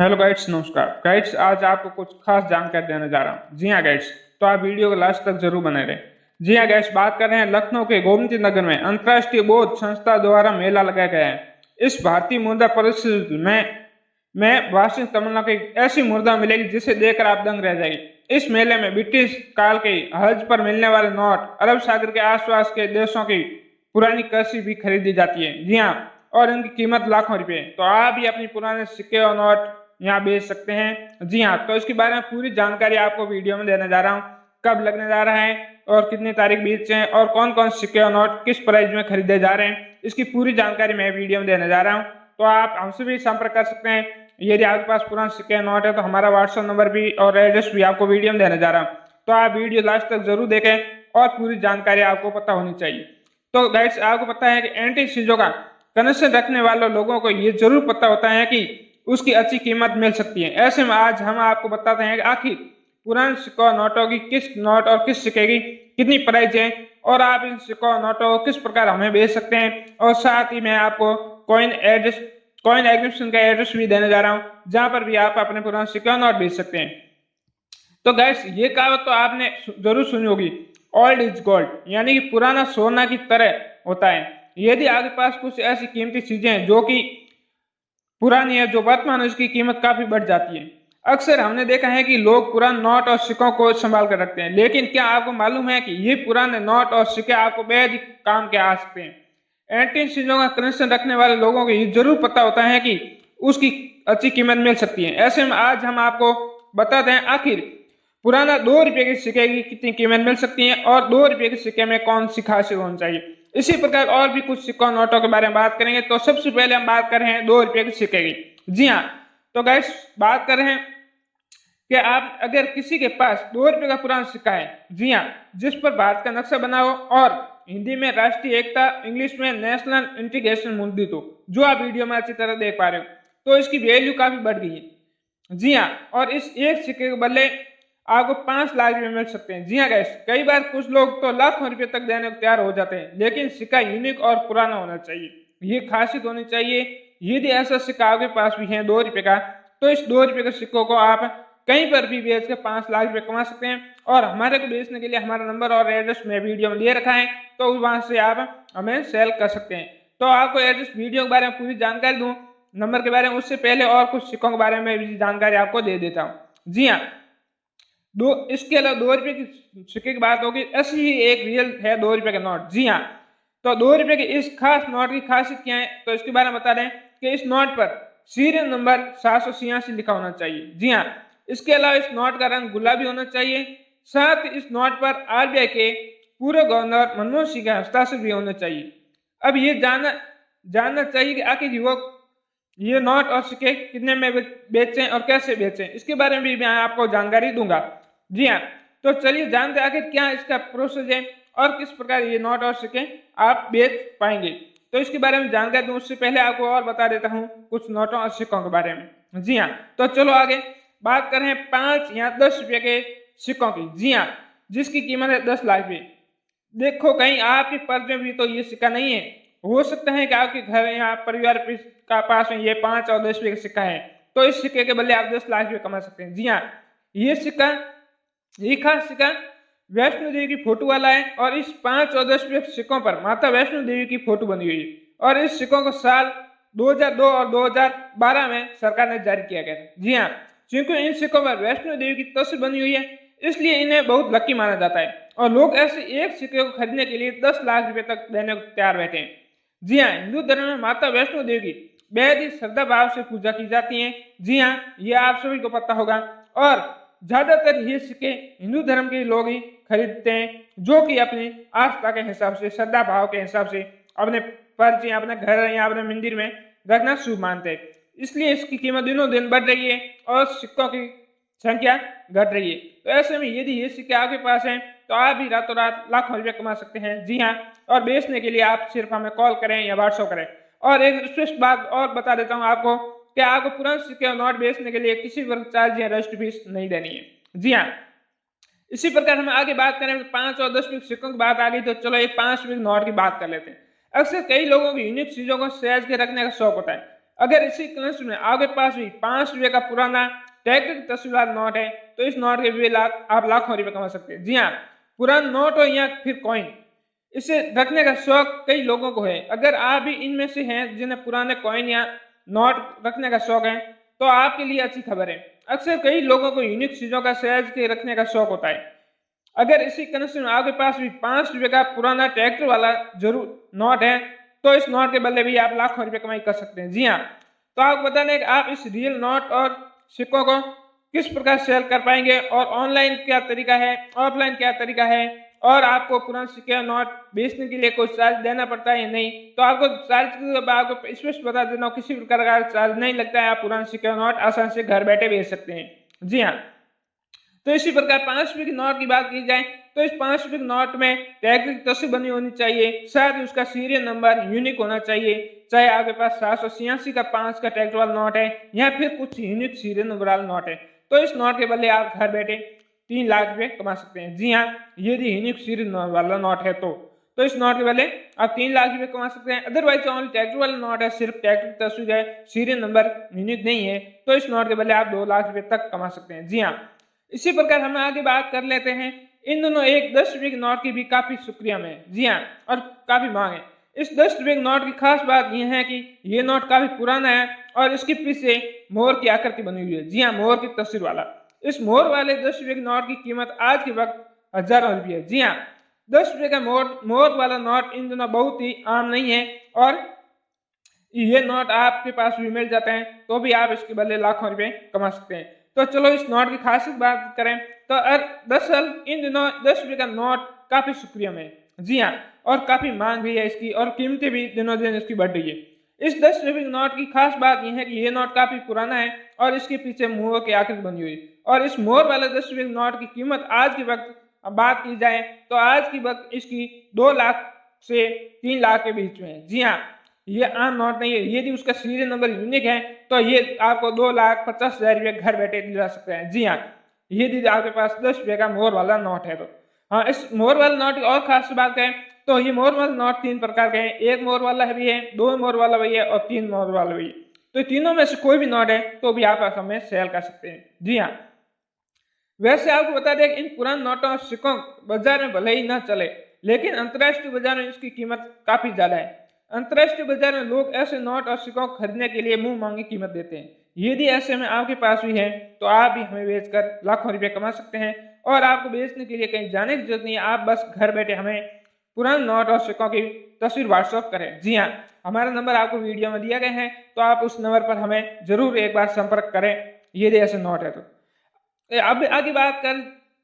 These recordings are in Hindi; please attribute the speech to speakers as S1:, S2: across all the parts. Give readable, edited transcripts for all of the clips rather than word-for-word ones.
S1: हेलो गाइड्स, नमस्कार गाइड्स। आज आपको कुछ खास जानकारी देने जा रहा हूँ। जी हाँ गाइड्स, तो आप वीडियो को लास्ट तक जरूर बने रहें। जी हाँ गाइड्स, बात कर रहे हैं लखनऊ के गोमती नगर में अंतर्राष्ट्रीय बौद्ध संस्था द्वारा मेला लगाया गया है। इस भारतीय मुद्रा परिषद में वास्तविक तमन्ना की ऐसी मुद्रा मिलेगी जिसे देखकर आप दंग रह जाएगी। इस मेले में ब्रिटिश काल के हज पर मिलने वाले नोट, अरब सागर के आसपास के देशों की पुरानी कर्सी भी खरीदी जाती है। जी हाँ, और इनकी कीमत लाखों रुपए। तो आप भी अपनी पुराने सिक्के और नोट यहाँ बेच सकते हैं। जी हाँ, तो इसके बारे में पूरी जानकारी आपको वीडियो में देने जा रहा हूँ। कब लगने जा रहा है और कितनी तारीख बीच है और कौन कौन सिक्के और नोट किस प्राइस में खरीदे जा रहे हैं, इसकी पूरी जानकारी मैं वीडियो में देने जा रहा हूँ। तो आप हमसे भी संपर्क कर सकते हैं। यदि आपके पास पुराने सिक्के और नोट है तो हमारा व्हाट्सएप नंबर भी और एड्रेस भी आपको वीडियो में देने जा रहा हूँ। तो आप वीडियो लास्ट तक जरूर देखें और पूरी जानकारी आपको पता होनी चाहिए। तो गाइड्स, आपको पता है कि एंटीक चीजों का कनेक्शन रखने वाले लोगों को ये जरूर पता होता है कि उसकी अच्छी कीमत मिल सकती है। ऐसे में आज हम आपको बताते हैं कि आखिर पुराने सिक्कों और नोटों की किस नोट और किस सिक्के की कितनी प्राइस है और आप इन सिक्कों और नोटों को किस प्रकार हमें बेच सकते हैं। और साथ ही मैं आपको कॉइन एग्जीबिशन का एड्रेस भी देने जा रहा हूँ, जहां पर भी आप अपने पुराने सिक्के और नोट बेच सकते हैं। तो गैस, ये कहावत तो आपने जरूर सुनी होगी, ओल्ड इज गोल्ड, यानी कि पुराना सोना की तरह होता है। यदि आपके पास कुछ ऐसी कीमती चीजें हैं जो कि पुरानी है, जो वर्तमान में उसकी कीमत काफी बढ़ जाती है। अक्सर हमने देखा है कि लोग पुराने नोट और सिक्कों को संभाल कर रखते हैं, लेकिन क्या आपको मालूम है कि ये पुराने नोट और सिक्के आपको बेहद ही काम के आ सकते हैं। एंटीक चीजों का कनेक्शन रखने वाले लोगों को ये जरूर पता होता है कि उसकी अच्छी कीमत मिल सकती है। ऐसे में आज हम आपको बताते हैं आखिर पुराना 2 रुपए के सिक्के की कितनी कीमत मिल सकती है और 2 रुपए के सिक्के में कौन सी खासियत होनी चाहिए। इसी प्रकार और भी कुछ सिक्कों नोटों के बारे में बात करेंगे। तो सबसे पहले हम बात कर रहे हैं 2 रुपए के सिक्के की। जी हाँ, तो गाइस, बात कर रहे हैं कि आप अगर किसी के पास 2 रुपए का पुराना सिक्का है, जी हाँ, जिस पर भारत का नक्शा बना हो और हिंदी में राष्ट्रीय एकता, इंग्लिश में नेशनल इंटीग्रेशन मुद्रित हो, जो आप वीडियो में अच्छी तरह देख पा रहे हो, तो इसकी वैल्यू काफी बढ़ गई है। जी हाँ, और इस एक सिक्के के बदले आपको 5 लाख रुपए मिल सकते हैं। जी हाँ गैस, कई बार कुछ लोग तो लाखों रुपए तक देने को तैयार हो जाते हैं, लेकिन सिक्का यूनिक और पुराना होना चाहिए, ये खासियत होनी चाहिए। यदि ऐसा सिक्का आपके पास भी है 2 रुपए का, तो इस 2 रुपए के सिक्कों को आप कहीं पर भी बेच के 5 लाख रुपए कमा सकते हैं। और हमारे को बेचने के लिए हमारा नंबर और एड्रेस में वीडियो में दे रखा है, तो वहां से आप हमें सेल कर सकते हैं। तो आपको एड्रेस वीडियो के बारे में पूरी जानकारी दूं, नंबर के बारे में, उससे पहले और कुछ सिक्कों के बारे में भी जानकारी आपको दे देता हूँ। जी हाँ, इसके अलावा 2 रुपए की सिक्के की बात होगी, ऐसी ही एक रियल है 2 रुपए का नोट। जी हाँ, तो 2 रुपए के इस खास नोट की खासियत क्या है, तो इसके बारे में बता दें कि इस नोट पर सीरियल नंबर 786 लिखा होना चाहिए। जी हाँ, इसके अलावा इस नोट का रंग गुलाबी होना चाहिए। साथ ही इस नोट पर आरबीआई के पूर्व गवर्नर मनमोहन सिंह का हस्ताक्षर भी होना चाहिए। अब ये जानना चाहिए कि आखिर युवक ये नोट और सिक्के कितने में बेचें और कैसे बेचें, इसके बारे में भी मैं आपको जानकारी दूंगा। जी हाँ, तो चलिए जानते हैं आखिर क्या इसका प्रोसेस है और किस प्रकार ये नोट और सिक्के आप बेच पाएंगे। तो इसके बारे में जानकारी दूं उससे पहले आपको और बता देता हूँ कुछ नोटों और सिक्कों के बारे में। जी हाँ, तो चलो आगे बात करें 5 या 10 रुपए के सिक्कों की। जी हाँ, जिसकी कीमत है 10 लाख रुपए। देखो, कहीं आपके पर्स में भी तो ये सिक्का नहीं है। हो सकता है कि आपके घर या परिवार का पास में ये 5 और 10 रुपए का सिक्का है, तो इस सिक्के के बदले आप 10 लाख रुपए कमा सकते हैं। जी हाँ, ये खास सिक्का वैष्णो देवी की फोटो वाला है और इस 5 और 10 रुपए के सिक्कों पर माता वैष्णो देवी की फोटो बनी हुई है। और इस सिक्कों को साल 2002 और 2012 में सरकार ने जारी किया गया था। जी हाँ, क्योंकि इन सिक्कों पर वैष्णो देवी की तस्वीर बनी हुई है, इसलिए इन्हें बहुत लकी माना जाता है और लोग ऐसे एक सिक्के को खरीदने के लिए 10 लाख रुपए तक देने को तैयार बैठे हैं। जी हाँ, हिंदू धर्म में माता वैष्णो देवी की बेहद ही श्रद्धा भाव से पूजा की जाती है। जी हाँ, ये आप सभी को पता होगा और ज्यादातर ये सिक्के हिंदू धर्म के लोग ही खरीदते हैं, जो कि अपनी आस्था के हिसाब से, श्रद्धा भाव के हिसाब से अपने पर्च या अपने घर या अपने मंदिर में रखना शुभ मानते हैं। इसलिए इसकी कीमत दिनों दिन बढ़ रही है और सिक्कों की संख्या घट रही है। तो ऐसे में यदि ये सिक्के आपके पास हैं तो आप भी रातों रात लाखों रुपए कमा सकते हैं। जी हाँ, और बेचने के लिए आप सिर्फ हमें कॉल करें या व्हाट्सएप करें। और एक स्पष्ट बात और बता देता हूँ आपको कि आपको पुराने सिक्के और नोट बेचने के लिए किसी प्रकार चार्ज या रजिस्ट्री फीस नहीं देनी है। जी हाँ, इसी प्रकार हम आगे बात करें 5 और 10 रुपए सिक्कों की बात आ गई, तो चलो एक 5 रुपए नोट की बात कर लेते हैं। अक्सर कई लोगों को यूनिक चीजों को सहेज के रखने का शौक होता है। अगर इसी कंडीशन में आपके पास भी 5 रुपए का पुराना ट्रैक्टर की तस्वीर वाला नोट है तो इस नोट के भी आप लाखों रुपए कमा सकते हैं। जी हाँ, पुराना नोट हो या फिर कॉइन, इसे रखने का शौक कई लोगों को है। अगर आप भी इनमें से हैं जिन्हें पुराने कॉइन या नोट रखने का शौक है तो आपके लिए अच्छी खबर है। अक्सर कई लोगों को यूनिक चीजों का सहेज के रखने का शौक होता है। अगर इसी कंडीशन में आपके पास भी 5 रुपए का पुराना ट्रैक्टर वाला जरूर नोट है तो इस नोट के बदले भी आप लाखों रुपए कमाई कर सकते हैं। जी हाँ, तो आपको बता दें कि आप इस रियल नोट और सिक्कों को किस प्रकार सेल कर पाएंगे और ऑनलाइन क्या तरीका है, ऑफलाइन क्या तरीका है, और आपको पुराने सिक्के और नोट बेचने के लिए कोई चार्ज देना पड़ता है या नहीं। तो आपको चार्ज आपको स्पष्ट बता देना, किसी प्रकार का चार्ज नहीं लगता है, आप पुराने सिक्के और नोट आसानी से घर बैठे बेच सकते हैं। जी हाँ, तो इसी प्रकार 5 रुपए की नोट की बात की जाए तो इस 5 रुपए की नोट में ट्रैक्टर की तस्वीर बनी होनी चाहिए, साथ ही उसका सीरियल नंबर यूनिक होना चाहिए। चाहे आपके पास 786 का 5 का ट्रैक्टर वाला नोट है या फिर कुछ यूनिक सीरियल नंबर वाला नोट है तो इस नोट के बदले आप घर बैठे 3 लाख रुपए कमा सकते हैं। जी हाँ, यदि यूनिक सीरियल वाला नोट है तो इस नोट के बदले आप 3 लाख रुपए कमा सकते हैं। अदरवाइज ओनली ट्रैक्टर वाला नोट है, सिर्फ ट्रैक्टर की तस्वीर है, सीरियल नंबर यूनिक नहीं है, तो इस नोट के बदले आप 2 लाख रुपए तक कमा सकते हैं। जी हाँ, इसी प्रकार हम आगे बात कर लेते हैं। इन दोनों एक 10 रुपए के नोट की भी काफी शुक्रिया में, जी हाँ, और काफी मांग है। इस 10 रुपए के नोट की खास बात यह है कि ये नोट काफी पुराना है और इसके पीछे मोर की आकृति बनी हुई है। जी हाँ, मोर की तस्वीर वाला। इस मोर वाले 10 रुपए के नोट की कीमत आज के वक्त हजारों रुपये है। जी हाँ, 10 रुपए का मोर वाला नोट इन दिनों बहुत ही आम नहीं है और ये नोट आपके पास भी मिल जाते हैं तो भी आप इसके बदले लाखों रुपए कमा सकते हैं। तो चलो इस नोट की खासियत बात करें तो दरअसल इन दिनों 10 रुपए का नोट काफी शुक्रिया में, जी हाँ, और काफी मांग भी है इसकी और कीमतें भी दिनों दिन इसकी बढ़ रही है। इस 10 रुपए के नोट की खास बात यह है कि ये नोट काफी पुराना है और इसके पीछे मोर की आकृति बनी हुई, और इस मोर वाले 10 रुपए के नोट की कीमत आज के वक्त बात की जाए तो आज की वक्त इसकी 2 लाख से 3 लाख के बीच में है। जी हाँ, ये आम नोट नहीं है। यदि उसका सीरियल नंबर यूनिक है तो ये आपको 2,50,000 रुपये घर बैठे दिला सकते हैं। जी हाँ, यदि आपके पास 10 रुपये का मोर वाला नोट है तो। हाँ, इस मोर वाले नोट की और खास बात करें तो ये मोर वाला नोट 3 प्रकार के हैं। एक मोर वाला भी है, 2 मोर वाला भी है और 3 मोर वाला भी है। तो तीनों में से कोई भी नोट है तो भी आप हमें सेल कर सकते हैं। जी हाँ, वैसे आपको बता दें इन पुराने नोटों और सिक्कों बाजार में भले ही ना चले लेकिन अंतर्राष्ट्रीय बाजार में इसकी कीमत काफी ज्यादा है। अंतर्राष्ट्रीय बाजार में लोग ऐसे नोट और सिक्कों खरीदने के लिए मुंह मांगी कीमत देते हैं। यदि ऐसे में आपके पास भी है तो आप भी हमें बेचकर लाखों रुपए कमा सकते हैं और आपको बेचने के लिए कहीं जाने की जरूरत नहीं है। आप बस घर बैठे हमें पुराने नोट और सिक्कों की तस्वीर व्हाट्सएप करें। जी हाँ, हमारा नंबर आपको वीडियो में दिया गया है तो आप उस नंबर पर हमें जरूर एक बार संपर्क करें यदि ऐसे नोट है तो। अब आगे बात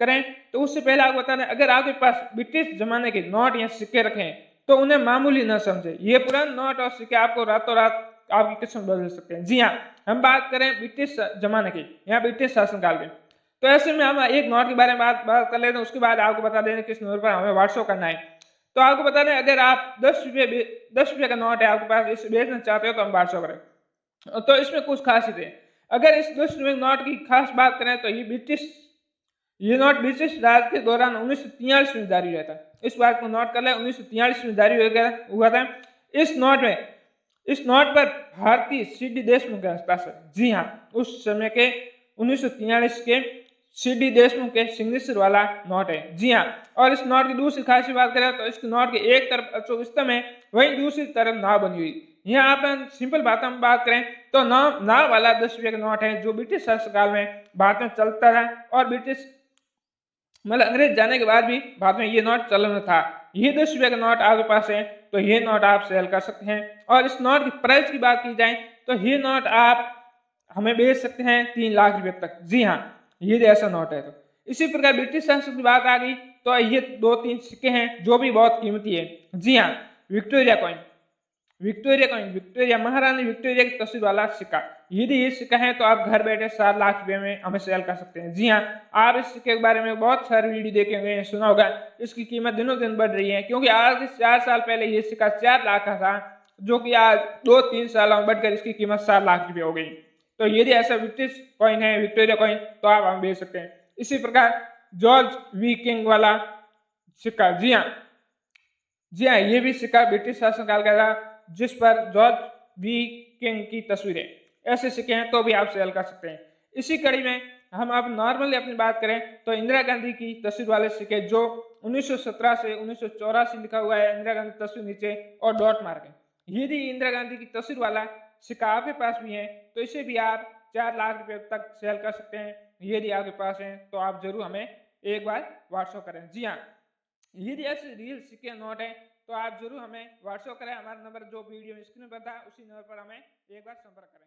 S1: करें तो उससे पहले आपको बता दें अगर आपके पास ब्रिटिश जमाने के नोट या सिक्के रखें तो उन्हें मामूली न समझे। ये पुराने नोट और सिक्के आपको रातों रात आपकी किस्मत बदल सकते हैं। जी हाँ, हम बात करें ब्रिटिश जमाने की या ब्रिटिश शासनकाल की तो ऐसे में हम एक नोट के बारे में बात कर लेते हैं। उसके बाद आपको बता दें किस नंबर पर हमें व्हाट्सएप करना है। तो आपको बता दें अगर आप 10 रुपये का नोट है आपके पास, इसे बेचना चाहते हो तो हम व्हाट्सएप करें। तो इसमें कुछ खासियत है। अगर इस 10 रुपये नोट की खास बात करें तो ये नोट ब्रिटिश राज के दौरान 1943 में जारी हुआ था। इस बात को नोट कर ले, 1943 में जारी हुआ था। इस नोट पर भारतीय सीडी देशमुख के हस्ताक्षर। जी हाँ, उस समय के 1943 के सीडी देशमुख के सिग्नेचर वाला नोट है। जी हाँ, और इस नोट की दूसरी खासियत बात करें तो इस नोट के एक तरफ अशोक है, वहीं दूसरी तरफ नाव बनी हुई। यहाँ आप सिंपल भाषा में बात करें तो नाव वाला 10 रुपये का नोट है जो ब्रिटिश शासनकाल में भारत में चलता रहा और ब्रिटिश मतलब अंग्रेज जाने के बाद भी भारत में ये नोट चलन में था। ये 10 रुपये का नोट आपके पास है तो ये नोट आप सेल कर सकते हैं। और इस नोट की प्राइस की बात की जाए तो ये नोट आप हमें बेच सकते हैं 3 लाख रुपए तक। जी हाँ, ये ऐसा नोट है। तो इसी प्रकार ब्रिटिश शासन की बात आ गई तो ये 2-3 सिक्के हैं जो भी बहुत कीमती है। जी हाँ, विक्टोरिया महारानी विक्टोरिया की तस्वीर वाला सिक्का। यदि ये सिक्का है तो आप घर बैठे 7 लाख रुपए में हमें सेल कर सकते हैं। जी हाँ, आप इस सिक्के के बारे में बहुत सारे वीडियो देखे होंगे, सुना होगा। इसकी कीमत दिनों दिन बढ़ रही है क्योंकि आज से 4 साल पहले ये सिक्का 4 लाख का था जो कि आज 2-3 सालों में बढ़कर इसकी कीमत 7 लाख रुपए हो गई। तो यदि ऐसा ब्रिटिश कॉइन है, विक्टोरिया कॉइन, तो आप हमें बेच सकते हैं। इसी प्रकार जॉर्ज वी किंग वाला सिक्का। जी हाँ, ये भी सिक्का ब्रिटिश शासनकाल का था जिस पर जॉर्ज वी किंग की तस्वीरें, ऐसे सिक्के हैं तो भी आप सेल कर सकते हैं। इसी कड़ी में हम अब नॉर्मली अपनी बात करें तो इंदिरा गांधी की तस्वीर वाले सिक्के जो 1917 से 1984 लिखा हुआ है, इंदिरा गांधी तस्वीर नीचे और डॉट मार्क है, यदि इंदिरा गांधी की तस्वीर वाला सिक्का आपके पास भी है तो इसे भी आप 4 लाख रुपए तक सेल कर सकते हैं। यदि आपके पास है तो आप जरूर हमें एक बार व्हाट्सअप करें। जी हाँ, यदि ऐसे रियल सिक्के नोट है तो आप जरूर हमें व्हाट्सअप करें। हमारा नंबर जो वीडियो स्क्रीन पर था उसी नंबर पर हमें एक बार संपर्क करें।